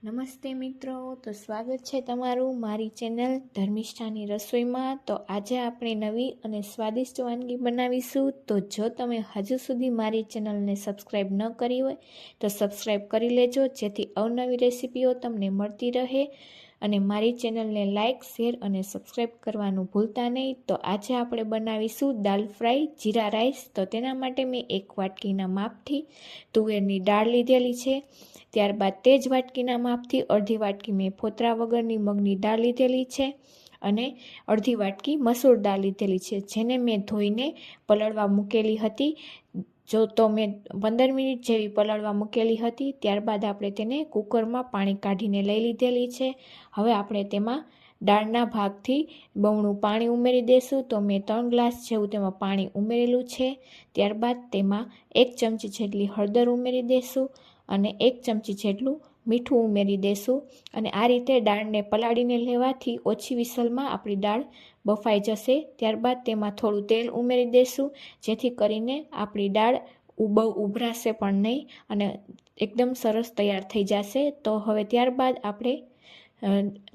નમસ્તે મિત્રો, તો સ્વાગત છે તમારું મારી ચેનલ ધર્મિષ્ઠાની રસોઈમાં। તો આજે આપણે નવી અને સ્વાદિષ્ટ વાનગી બનાવીશું। તો જો તમે હજુ સુધી મારી ચેનલને સબસ્ક્રાઈબ ન કરી હોય તો સબસ્ક્રાઈબ કરી લેજો, જેથી અવનવી રેસીપીઓ તમને મળતી રહે। અને મારી ચેનલને લાઇક, શેર અને સબસ્ક્રાઈબ કરવાનું ભૂલતા નહીં। તો આજે આપણે બનાવીશું દાલ ફ્રાય જીરા રાઈસ। તો તેના માટે મેં 1 વાટકીના માપથી તુવેરની દાળ લીધેલી છે। ત્યારબાદ તે જ વાટકીના માપથી અડધી વાટકી મેં ફોતરા વગરની મગની દાળ લીધેલી છે અને અડધી વાટકી મસૂર દાળ લીધેલી છે, જેને મેં ધોઈને પલળવા મૂકેલી હતી। જો તો મેં 15 મિનિટ જેવી પલળવા મૂકેલી હતી। ત્યારબાદ આપણે તેને કુકરમાં પાણી કાઢીને લઈ લીધેલી છે। હવે આપણે તેમાં દાળના ભાગથી બમણું પાણી ઉમેરી દઈશું। તો મેં 3 ગ્લાસ જેવું તેમાં પાણી ઉમેરેલું છે। ત્યારબાદ તેમાં 1 ચમચી જેટલી હળદર ઉમેરી દઈશું અને 1 ચમચી જેટલું મીઠું ઉમેરી દઈશું। અને આ રીતે દાળને પલાળીને લેવાથી ઓછી વિસલમાં આપણી દાળ બફાઈ જશે। ત્યારબાદ તેમાં થોડું તેલ ઉમેરી દઈશું, જેથી કરીને આપણી દાળ બહુ ઉભરાશે પણ નહીં અને એકદમ સરસ તૈયાર થઈ જશે। તો હવે ત્યારબાદ આપણે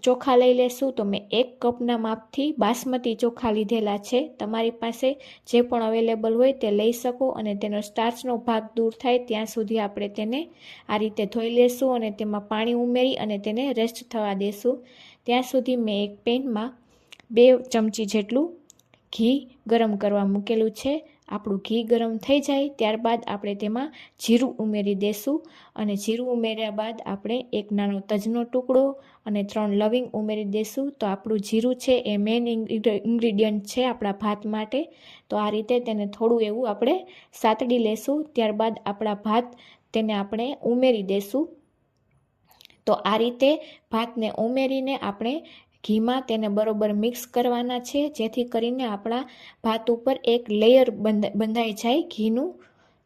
ચોખા લઈ લેશું। તો મેં 1 કપના માપથી બાસમતી ચોખા લીધેલા છે। તમારી પાસે જે પણ અવેલેબલ હોય તે લઈ શકો અને તેનો સ્ટાર્ચનો ભાગ દૂર થાય ત્યાં સુધી આપણે તેને આ રીતે ધોઈ લેશું અને તેમાં પાણી ઉમેરી અને તેને રેસ્ટ થવા દેશું। ત્યાં સુધી મેં એક પેનમાં 2 ચમચી જેટલું ઘી ગરમ કરવા મૂકેલું છે। આપણું ઘી ગરમ થઈ જાય ત્યારબાદ આપણે તેમાં જીરું ઉમેરી દઈશું અને જીરું ઉમેર્યા બાદ આપણે 1 નાનો તજનો ટુકડો અને 3 લવિંગ ઉમેરી દઈશું। તો આપણું જીરું છે એ મેઇન ઇન્ગ્રીડિયન્ટ છે આપણા ભાત માટે। તો આ રીતે તેને થોડું એવું આપણે સાતડી લેશું। ત્યારબાદ આપણા ભાત તેને આપણે ઉમેરી દઈશું। તો આ રીતે ભાતને ઉમેરીને આપણે ઘીમાં તેને બરોબર મિક્સ કરવાના છે, જેથી કરીને આપણા ભાત ઉપર એક લેયર બંધાઈ જાય ઘીનું।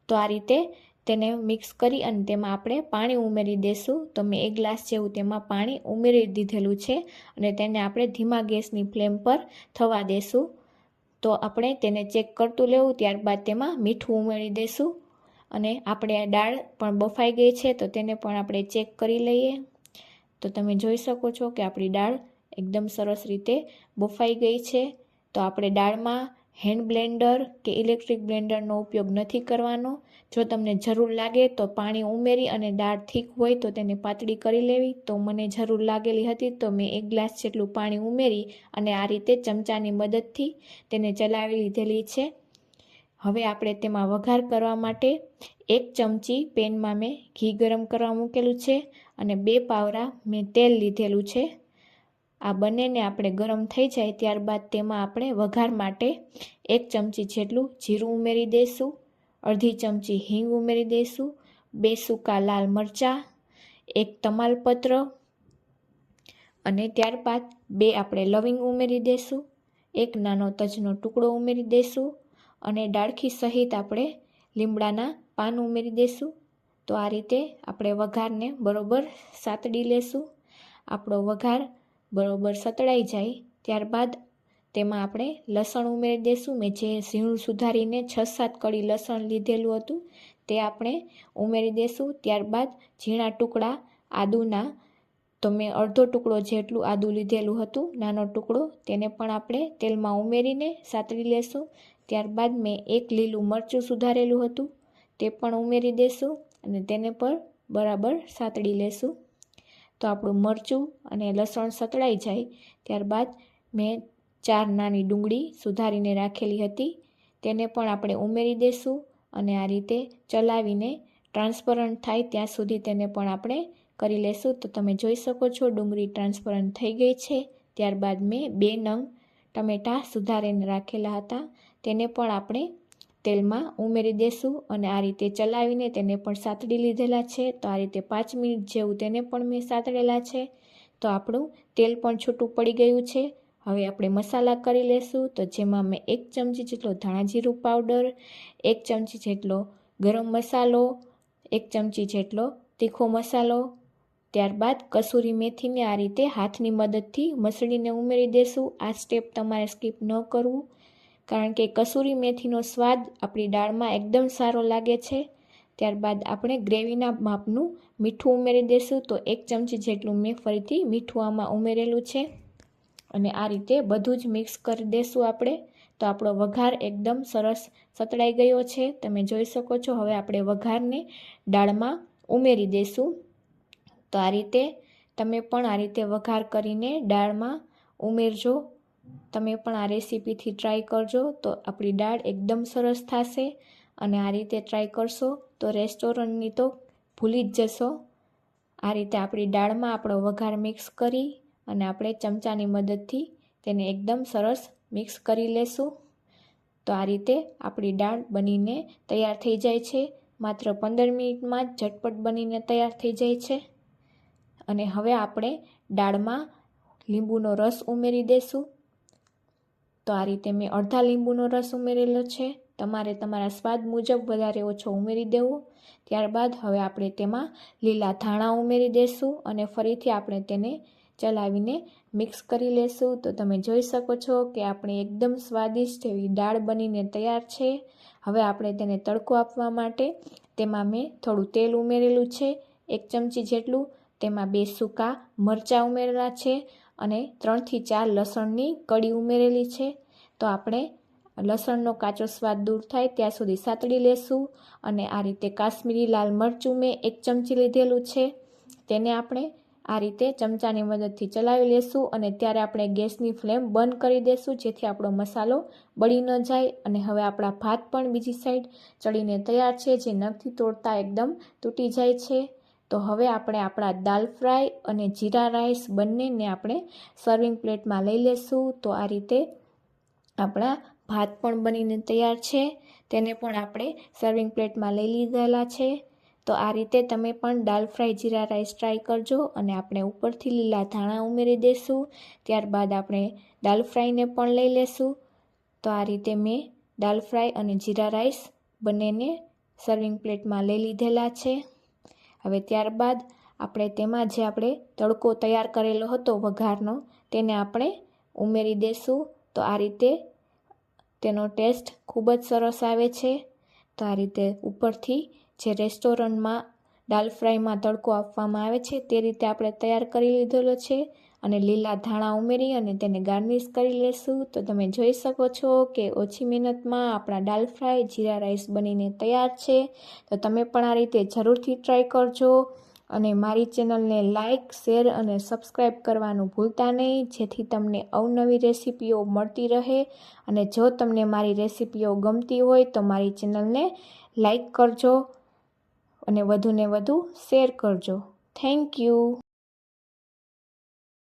તો આ રીતે તેને મિક્સ કરી અને તેમાં આપણે પાણી ઉમેરી દઈશું। તો મેં 1 ગ્લાસ જેવું તેમાં પાણી ઉમેરી દીધેલું છે અને તેને આપણે ધીમા ગેસની ફ્લેમ પર થવા દઈશું। તો આપણે તેને ચેક કરતું લેવું। ત્યારબાદ તેમાં મીઠું ઉમેરી દઈશું અને આપણે દાળ પણ બફાઈ ગઈ છે, તો તેને પણ આપણે ચેક કરી લઈએ। તો તમે જોઈ શકો છો કે આપણી દાળ એકદમ સરસ રીતે બફાઈ ગઈ છે। તો આપણે દાળમાં હેન્ડ બ્લેન્ડર કે ઇલેક્ટ્રિક બ્લેન્ડરનો ઉપયોગ નથી કરવાનો। જો તમને જરૂર લાગે તો પાણી ઉમેરી અને દાળ થીક હોય તો તેને પાતળી કરી લેવી। તો મને જરૂર લાગેલી હતી તો મેં 1 ગ્લાસ જેટલું પાણી ઉમેરી અને આ રીતે ચમચાની મદદથી તેને ચલાવી લીધેલી છે। હવે આપણે તેમાં વઘાર કરવા માટે 1 ચમચી પેનમાં મેં ઘી ગરમ કરવા મૂકેલું છે અને 2 પાવરા મેં તેલ લીધેલું છે। આ બંનેને આપણે ગરમ થઈ જાય ત્યારબાદ તેમાં આપણે વઘાર માટે 1 ચમચી જેટલું જીરું ઉમેરી દઈશું, અડધી ચમચી હિંગ ઉમેરી દઈશું, 2 સૂકા લાલ મરચાં, 1 તમાલપત્ર અને ત્યારબાદ 2 આપણે લવિંગ ઉમેરી દઈશું, 1 નાનો તજનો ટુકડો ઉમેરી દઈશું અને ડાળખી સહિત આપણે લીમડાના પાન ઉમેરી દઈશું। તો આ રીતે આપણે વઘારને બરોબર સાતડી લેશું। આપણો વઘાર બરોબર સતળાઈ જાય ત્યારબાદ તેમાં આપણે લસણ ઉમેરી દઈશું। મેં જે ઝીણું સુધારીને 6-7 કળી લસણ લીધેલું હતું તે આપણે ઉમેરી દઈશું। ત્યારબાદ ઝીણા ટુકડા આદુના, તો મેં અડધો ટુકડો જેટલું આદું લીધેલું હતું, નાનો ટુકડો, તેને પણ આપણે તેલમાં ઉમેરીને સાતળી લેશું। ત્યારબાદ મેં 1 લીલું મરચું સુધારેલું હતું તે પણ ઉમેરી દઈશું અને તેને પણ બરાબર સાતળી લેશું। તો આપણું મરચું અને લસણ સતળાઈ જાય ત્યારબાદ મેં 4 નાની ડુંગળી સુધારીને રાખેલી હતી તેને પણ આપણે ઉમેરી દઈશું અને આ રીતે ચલાવીને ટ્રાન્સપરન્ટ થાય ત્યાં સુધી તેને પણ આપણે કરી લેશું। તો તમે જોઈ શકો છો ડુંગળી ટ્રાન્સપરન્ટ થઈ ગઈ છે। ત્યારબાદ મેં 2 નંગ ટમેટાં સુધારીને રાખેલા હતા તેને પણ આપણે તેલમાં ઉમેરી દઈશું અને આ રીતે ચલાવીને તેને પણ સાતળી લીધેલા છે। તો આ રીતે 5 મિનિટ જેવું તેને પણ મેં સાતળેલા છે। તો આપણું તેલ પણ છૂટું પડી ગયું છે। હવે આપણે મસાલા કરી લેશું। તો જેમાં મેં 1 ચમચી જેટલો ધાણા જીરું પાવડર, 1 ચમચી જેટલો ગરમ મસાલો, 1 ચમચી જેટલો તીખો મસાલો, ત્યારબાદ કસૂરી મેથીને આ રીતે હાથની મદદથી મસળીને ઉમેરી દઈશું। આ સ્ટેપ તમારે સ્કીપ ન કરવું, કારણ કે કસૂરી મેથીનો સ્વાદ આપણી દાળમાં એકદમ સારો લાગે છે। ત્યારબાદ આપણે ગ્રેવીના માપનું મીઠું ઉમેરી દઈશું. તો 1 ચમચી જેટલું મેં ફરીથી મીઠું આમાં ઉમેરેલું છે અને આ રીતે બધું જ મિક્સ કરી દઈશું આપણે. તો આપણો વઘાર એકદમ સરસ સતળાઈ ગયો છે, તમે જોઈ શકો છો. હવે આપણે વઘારને દાળમાં ઉમેરી દઈશું. તો આ રીતે તમે પણ આ રીતે વઘાર કરીને દાળમાં ઉમેરજો. તમે પણ આ રેસીપીથી ટ્રાય કરજો તો આપણી દાળ એકદમ સરસ થશે. અને આ રીતે ટ્રાય કરશો તો રેસ્ટોરન્ટની તો ભૂલી જ જશો. આ રીતે આપણી દાળમાં આપણો વઘાર મિક્સ કરી અને આપણે ચમચાની મદદથી તેને એકદમ સરસ મિક્સ કરી લેશું. તો આ રીતે આપણી દાળ બનીને તૈયાર થઈ જાય છે. માત્ર 15 મિનિટમાં જ ઝટપટ બનીને તૈયાર થઈ જાય છે. અને હવે આપણે દાળમાં લીંબુનો રસ ઉમેરી દઈશું. તો આ રીતે મેં અડધા લીંબુનો રસ ઉમેરેલો છે. તમારે તમારા સ્વાદ મુજબ વધારે ઓછો ઉમેરી દેવો. ત્યારબાદ હવે આપણે તેમાં લીલા ધાણા ઉમેરી દઈશું અને ફરીથી આપણે તેને ચલાવીને મિક્સ કરી લેશું. તો તમે જોઈ શકો છો કે આપણી એકદમ સ્વાદિષ્ટ એવી દાળ બનીને તૈયાર છે. હવે આપણે તેને તડકો આપવા માટે તેમાં મેં થોડું તેલ ઉમેરેલું છે, 1 ચમચી જેટલું. તેમાં 2 સૂકા મરચાં ઉમેરેલા છે અને 3 થી 4 લસણની કળી ઉમેરેલી છે. તો આપણે લસણનો કાચો સ્વાદ દૂર થાય ત્યાં સુધી સાતળી લેશું. અને આ રીતે કાશ્મીરી લાલ મરચું મેં 1 ચમચી લીધેલું છે, તેને આપણે આ રીતે ચમચાની મદદથી ચલાવી લેશું. અને ત્યારે આપણે ગેસની ફ્લેમ બંધ કરી દેશું જેથી આપણો મસાલો બળી ન જાય. અને હવે આપણા ભાત પણ બીજી સાઈડ ચડીને તૈયાર છે, જે નખથી તોડતા એકદમ તૂટી જાય છે. તો હવે આપણે આપણા દાલ ફ્રાય અને જીરા રાઈસ બંનેને આપણે સર્વિંગ પ્લેટમાં લઈ લેશું. તો આ રીતે આપણા ભાત પણ બનીને તૈયાર છે, તેને પણ આપણે સર્વિંગ પ્લેટમાં લઈ લીધેલા છે. તો આ રીતે તમે પણ દાલ ફ્રાય જીરા રાઈસ ટ્રાય કરજો. અને આપણે ઉપરથી લીલા ધાણા ઉમેરી દઈશું. ત્યારબાદ આપણે દાલ ફ્રાયને પણ લઈ લેશું. તો આ રીતે મેં દાલ ફ્રાય અને જીરા રાઈસ બંનેને સર્વિંગ પ્લેટમાં લઈ લીધેલા છે. હવે ત્યારબાદ આપણે તેમાં જે આપણે તડકો તૈયાર કરેલો હતો વઘારનો, તેને આપણે ઉમેરી દઈશું. તો આ રીતે તેનો ટેસ્ટ ખૂબ જ સરસ આવે છે. તો આ રીતે ઉપરથી જે રેસ્ટોરન્ટમાં દાલ ફ્રાયમાં તડકો આપવામાં આવે છે તે રીતે આપણે તૈયાર કરી લીધેલો છે. અને લીલા ધાણા ઉમેરી અને તેને ગાર્નિશ કરી લેશું. તો તમે જોઈ શકો છો કે ઓછી મહેનતમાં આપણા દાલ ફ્રાય જીરા રાઈસ બનીને તૈયાર છે. તો તમે પણ આ રીતે જરૂરથી ટ્રાય કરજો. અને મારી ચેનલને લાઇક, શેર અને સબસ્ક્રાઈબ કરવાનું ભૂલતા નહીં, જેથી તમને અવનવી રેસીપીઓ મળતી રહે. અને જો તમને મારી રેસીપીઓ ગમતી હોય તો મારી ચેનલને લાઇક કરજો અને વધુને વધુ શેર કરજો. Thank you.